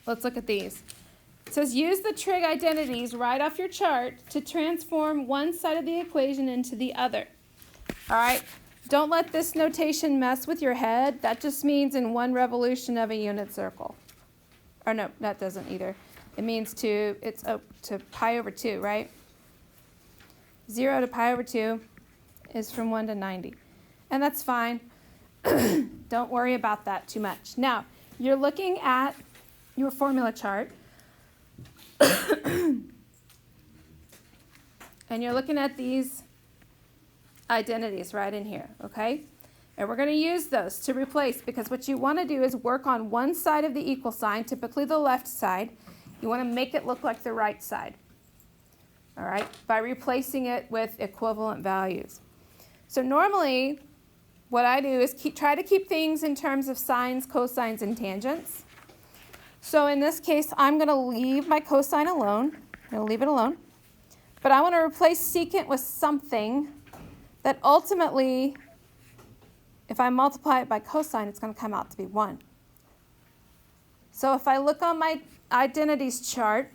let's look at these. It says use the trig identities right off your chart to transform one side of the equation into the other. All right, don't let this notation mess with your head. That just means in one revolution of a unit circle. Or no, that doesn't either. It means to pi over 2, right? 0 to pi over 2 is from 1 to 90. And that's fine. Don't worry about that too much. Now, you're looking at your formula chart. And you're looking at these identities right in here, okay? And we're going to use those to replace, because what you want to do is work on one side of the equal sign, typically the left side. You want to make it look like the right side, all right, by replacing it with equivalent values. So normally, what I do is try to keep things in terms of sines, cosines, and tangents. So in this case, I'm going to leave my cosine alone. I'm going to leave it alone. But I want to replace secant with something that ultimately, if I multiply it by cosine, it's going to come out to be 1. So if I look on my identities chart,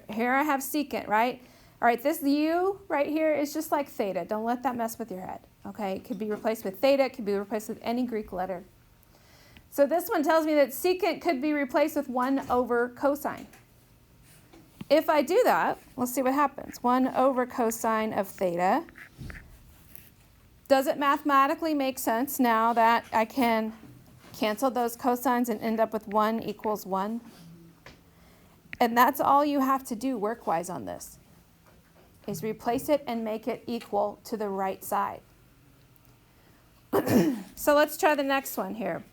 here I have secant, right? All right, this u right here is just like theta. Don't let that mess with your head, okay? It could be replaced with theta. It could be replaced with any Greek letter. So this one tells me that secant could be replaced with 1 over cosine. If I do that, let's see what happens. 1 over cosine of theta. Does it mathematically make sense now that I can cancel those cosines and end up with 1 equals 1? And that's all you have to do work-wise on this, is replace it and make it equal to the right side. So let's try the next one here.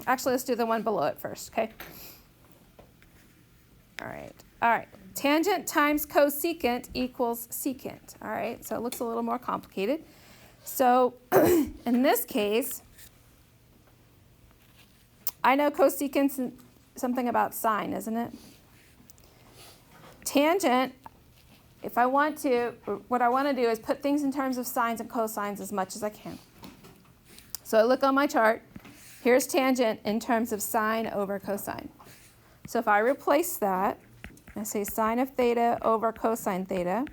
Actually, let's do the one below it first, okay? All right. Tangent times cosecant equals secant. All right, so it looks a little more complicated. So in this case, I know cosecant's something about sine, isn't it? Tangent, if I want to, what I want to do is put things in terms of sines and cosines as much as I can. So I look on my chart. Here's tangent in terms of sine over cosine. So if I replace that, I say sine of theta over cosine theta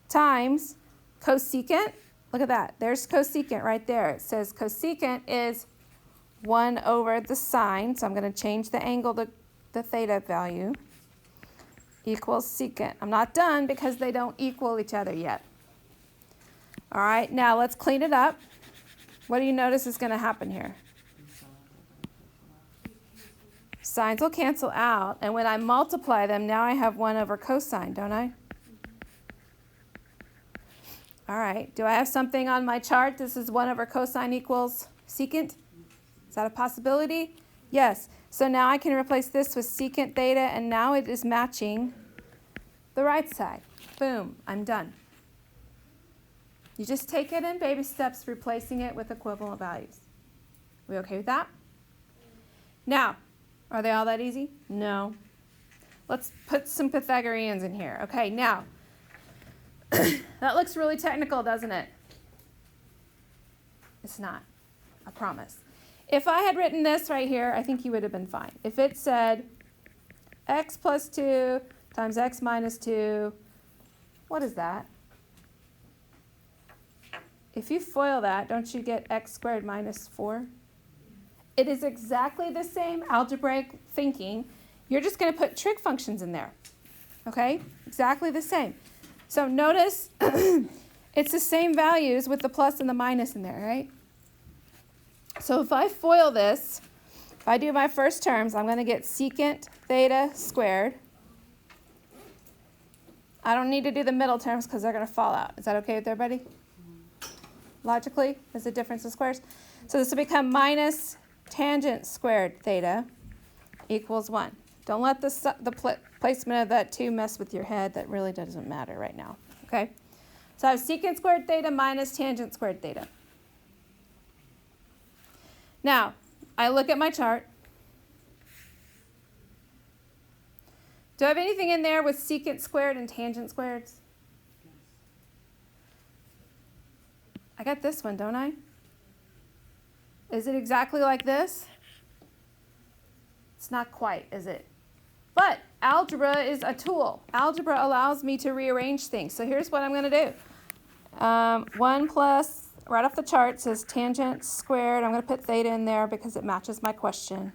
times cosecant. Look at that. There's cosecant right there. It says cosecant is 1 over the sine. So I'm going to change the angle to the theta value equals secant. I'm not done because they don't equal each other yet. All right, now let's clean it up. What do you notice is going to happen here? Sines will cancel out, and when I multiply them, now I have 1 over cosine, don't I? All right, do I have something on my chart? This is 1 over cosine equals secant. Is that a possibility? Yes. So now I can replace this with secant theta, and now it is matching the right side. Boom, I'm done. You just take it in baby steps, replacing it with equivalent values. We okay with that? Now, are they all that easy? No. Let's put some Pythagoreans in here. Okay, now, that looks really technical, doesn't it? It's not, I promise. If I had written this right here, I think you would have been fine. If it said x plus 2 times x minus 2, what is that? If you FOIL that, don't you get x squared minus 4? It is exactly the same algebraic thinking. You're just going to put trig functions in there. Okay? Exactly the same. So notice it's the same values with the plus and the minus in there, right? So if I FOIL this, if I do my first terms, I'm going to get secant theta squared. I don't need to do the middle terms because they're going to fall out. Is that okay with everybody? Logically, there's a difference in squares. So this will become minus tangent squared theta equals 1. Don't let the placement of that 2 mess with your head. That really doesn't matter right now. Okay? So I have secant squared theta minus tangent squared theta. Now, I look at my chart. Do I have anything in there with secant squared and tangent squared? I got this one, don't I? Is it exactly like this? It's not quite, is it? But algebra is a tool. Algebra allows me to rearrange things. So here's what I'm going to do. 1 plus, right off the chart, says tangent squared. I'm going to put theta in there because it matches my question.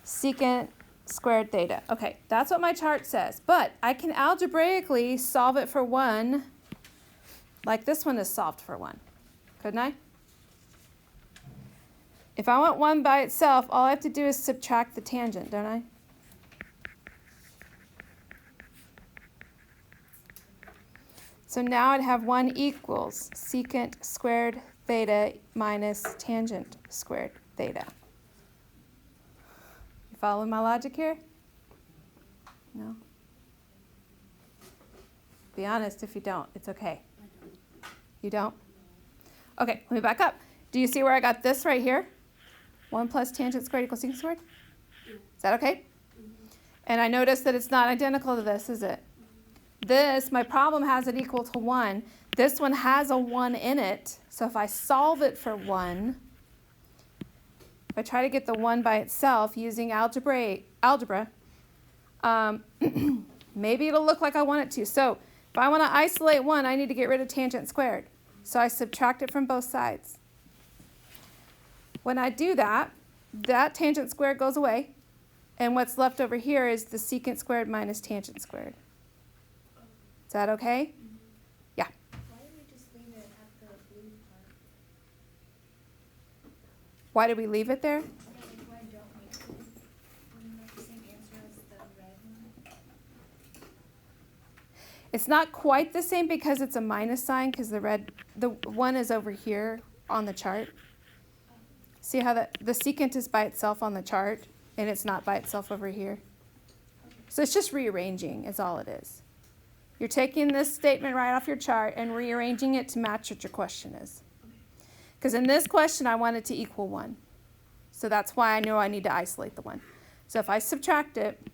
Secant squared theta. Okay, that's what my chart says. But I can algebraically solve it for 1 like this one is solved for 1. Couldn't I? If I want 1 by itself, all I have to do is subtract the tangent, don't I? So now I'd have 1 equals secant squared theta minus tangent squared theta. You following my logic here? No? Be honest if you don't. It's okay. You don't? Okay, let me back up. Do you see where I got this right here? 1 plus tangent squared equals secant squared? Is that okay? And I notice that it's not identical to this, is it? This, my problem has it equal to 1. This one has a 1 in it. So if I solve it for 1, if I try to get the 1 by itself using algebra, maybe it'll look like I want it to. So if I want to isolate 1, I need to get rid of tangent squared. So I subtract it from both sides. When I do that, that tangent squared goes away. And what's left over here is the secant squared minus tangent squared. Is that okay? Yeah. Why did we just leave it at the blue part? Why did we leave it there? Like, why don't we? Wouldn't that the same answer as the red one? It's not quite the same because it's a minus sign because the 1 is over here on the chart. See how the secant is by itself on the chart and it's not by itself over here? So it's just rearranging is all it is. You're taking this statement right off your chart and rearranging it to match what your question is. Because in this question, I want it to equal 1. So that's why I know I need to isolate the 1. So if I subtract it,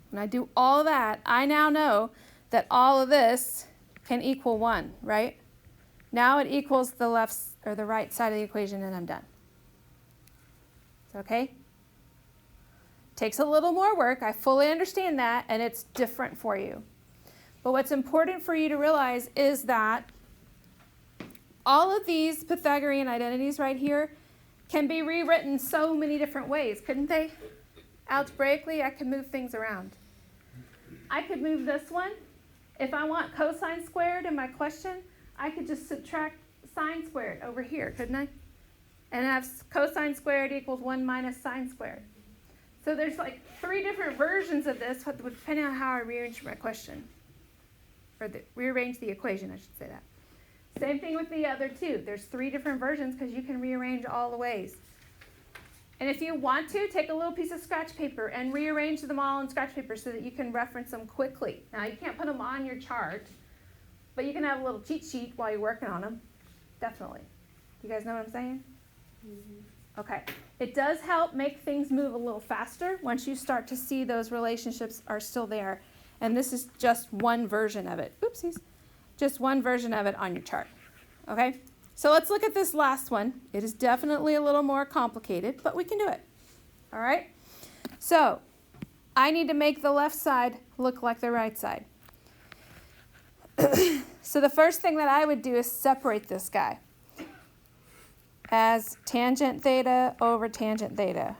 when I do all that, I now know that all of this can equal 1, right? Now it equals the left or the right side of the equation, and I'm done. Is that okay? Takes a little more work. I fully understand that, and it's different for you. But what's important for you to realize is that all of these Pythagorean identities right here can be rewritten so many different ways, couldn't they? Algebraically, I could move things around. I could move this one. If I want cosine squared in my question, I could just subtract sine squared over here, couldn't I? And have cosine squared equals 1 minus sine squared. So there's like 3 different versions of this depending on how I rearrange my question. Or rearrange the equation, I should say that. Same thing with the other 2. There's 3 different versions because you can rearrange all the ways. And if you want to, take a little piece of scratch paper and rearrange them all in scratch paper so that you can reference them quickly. Now, you can't put them on your chart, but you can have a little cheat sheet while you're working on them. Definitely. You guys know what I'm saying? Mm-hmm. Okay. It does help make things move a little faster once you start to see those relationships are still there. And this is just one version of it. Oopsies. Just one version of it on your chart. Okay? So let's look at this last one. It is definitely a little more complicated, but we can do it. All right? So I need to make the left side look like the right side. So the first thing that I would do is separate this guy as tangent theta over tangent theta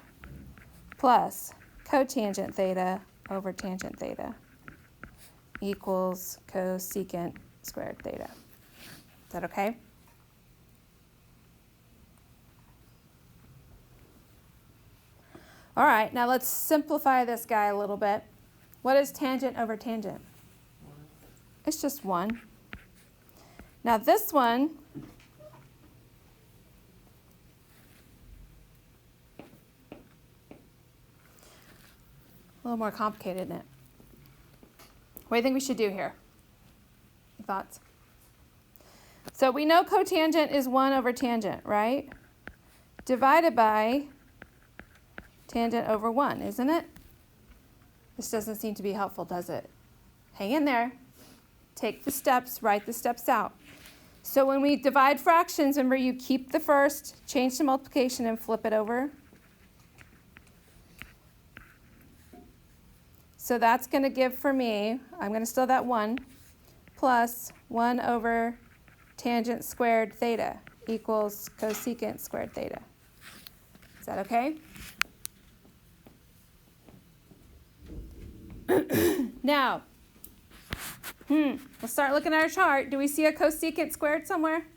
plus cotangent theta over tangent theta equals cosecant squared theta. Is that okay? All right, now let's simplify this guy a little bit. What is tangent over tangent? It's just 1. Now this one, a little more complicated, isn't it? What do you think we should do here? Thoughts? So we know cotangent is 1 over tangent, right? Divided by tangent over 1, isn't it? This doesn't seem to be helpful, does it? Hang in there. Take the steps, write the steps out. So when we divide fractions, remember you keep the first, change to multiplication, and flip it over. So that's going to give for me, I'm going to still that 1 plus 1 over tangent squared theta equals cosecant squared theta. Is that okay? Now, let's start looking at our chart. Do we see a cosecant squared somewhere?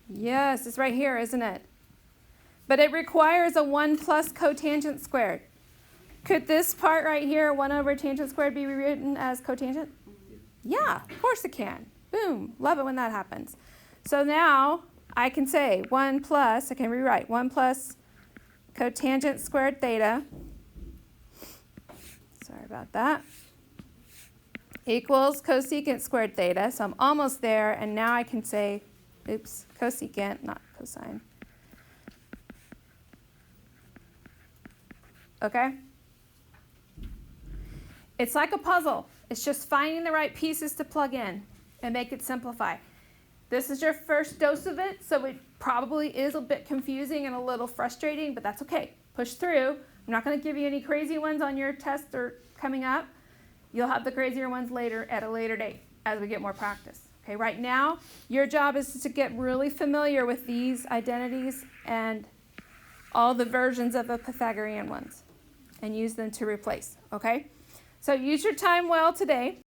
Yes, it's right here, isn't it? But it requires a 1 plus cotangent squared. Could this part right here, 1 over tangent squared, be rewritten as cotangent? Yeah, of course it can. Boom, love it when that happens. So now I can say 1 plus, I can rewrite 1 plus cotangent squared theta, sorry about that, equals cosecant squared theta. So I'm almost there, and now I can say, oops, cosecant, not cosine. Okay? It's like a puzzle. It's just finding the right pieces to plug in and make it simplify. This is your first dose of it, so it probably is a bit confusing and a little frustrating, but that's okay. Push through. I'm not going to give you any crazy ones on your test or coming up. You'll have the crazier ones later at a later date as we get more practice. Okay, right now, your job is to get really familiar with these identities and all the versions of the Pythagorean ones and use them to replace, okay? So use your time well today.